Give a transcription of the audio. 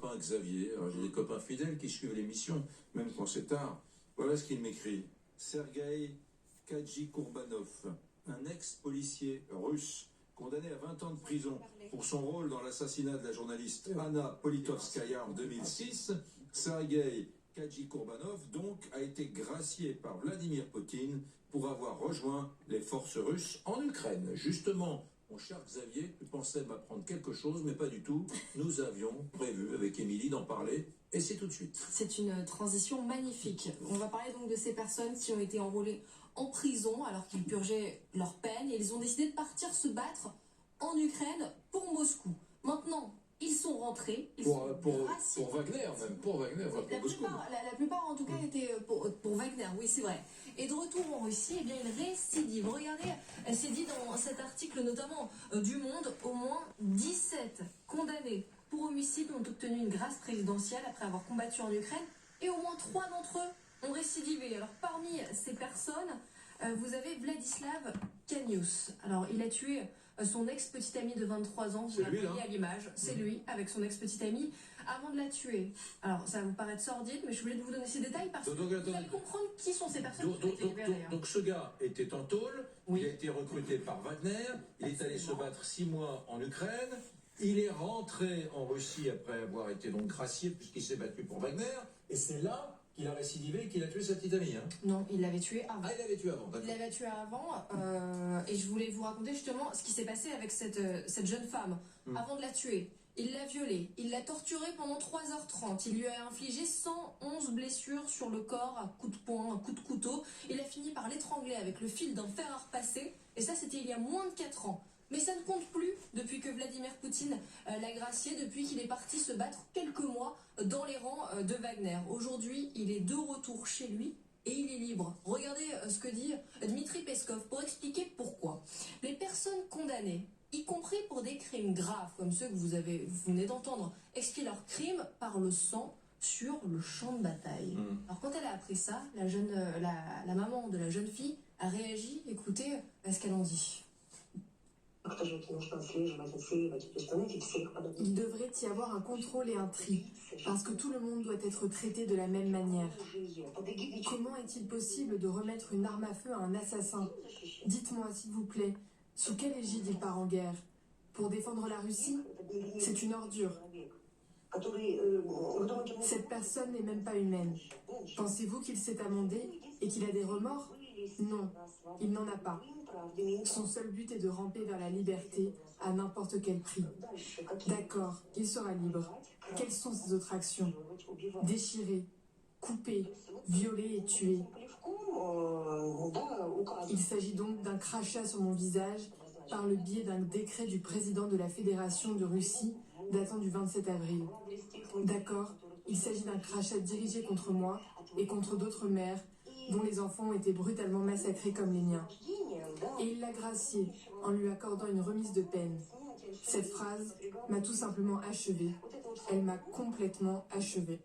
copain Xavier. J'ai des copains fidèles qui suivent l'émission, même quand c'est tard. Voilà ce qu'il m'écrit. Sergueï Kadjikourbanov, un ex-policier russe, condamné à 20 ans de prison pour son rôle dans l'assassinat de la journaliste Anna Politkovskaya en 2006, Sergueï Kadjikourbanov, donc, a été gracié par Vladimir Poutine pour avoir rejoint les forces russes en Ukraine. Justement, mon cher Xavier, tu pensais m'apprendre quelque chose, mais pas du tout. Nous avions prévu avec Émilie d'en parler, et c'est tout de suite. C'est une transition magnifique. On va parler donc de ces personnes qui ont été enrôlées en prison alors qu'ils purgeaient leur peine, et ils ont décidé de partir se battre en Ukraine pour Moscou. Maintenant, ils sont rentrés. Pour Wagner, même. Pour Wagner, enfin, pour Moscou. La plupart, en tout cas, étaient pour Wagner, oui, c'est vrai. Et de retour en Russie, eh bien, ils récidivent. Regardez, c'est dit dans cet article, notamment du Monde, au moins 17 condamnés pour homicide ont obtenu une grâce présidentielle après avoir combattu en Ukraine, et au moins 3 d'entre eux ont récidivé. Alors, parmi ces personnes, vous avez Vladislav Kanius. Alors, il a tué son ex-petite amie de 23 ans, vous la voyez à l'image, c'est lui, avec son ex-petite amie, avant de la tuer. Alors, ça va vous paraître sordide, mais je voulais vous donner ces détails parce que vous allez comprendre qui sont ces personnes qui ont été libérées. Donc ce gars était en tôle, oui. Il a été recruté par Wagner, il est allé se battre 6 mois en Ukraine, il est rentré en Russie après avoir été donc gracié puisqu'il s'est battu pour Wagner, et c'est là qu'il a récidivé et qu'il a tué sa petite amie. Non, il l'avait tué avant. Ah, il l'avait tué avant, d'accord. Il l'avait tué avant, et je voulais vous raconter justement ce qui s'est passé avec cette jeune femme. Avant de la tuer, il l'a violée, il l'a torturée pendant 3h30, il lui a infligé 111 blessures sur le corps, à coups de poing, à coups de couteau. Il a fini par l'étrangler avec le fil d'un fer à repasser, et ça c'était il y a moins de 4 ans. Mais ça ne compte plus depuis que Vladimir Poutine l'a gracié, depuis qu'il est parti se battre quelques mois dans les rangs de Wagner. Aujourd'hui, il est de retour chez lui et il est libre. Regardez ce que dit Dmitri Peskov pour expliquer pourquoi. Les personnes condamnées, y compris pour des crimes graves comme ceux que vous venez d'entendre, expier leurs crimes par le sang sur le champ de bataille. Alors quand elle a appris ça, la maman de la jeune fille a réagi. Écoutez ce qu'elle en dit. Il devrait y avoir un contrôle et un tri, parce que tout le monde doit être traité de la même manière. Comment est-il possible de remettre une arme à feu à un assassin? Dites-moi, s'il vous plaît, sous quelle égide il part en guerre? Pour défendre la Russie? C'est une ordure. Cette personne n'est même pas humaine. Pensez-vous qu'il s'est amendé et qu'il a des remords? Non, il n'en a pas. Son seul but est de ramper vers la liberté à n'importe quel prix. D'accord, il sera libre. Quelles sont ses autres actions? Déchirer, couper, violer et tuer. Il s'agit donc d'un crachat sur mon visage par le biais d'un décret du président de la Fédération de Russie datant du 27 avril. D'accord, il s'agit d'un crachat dirigé contre moi et contre d'autres mères dont les enfants ont été brutalement massacrés comme les miens. Et il l'a gracié en lui accordant une remise de peine. Cette phrase m'a tout simplement achevée. Elle m'a complètement achevée.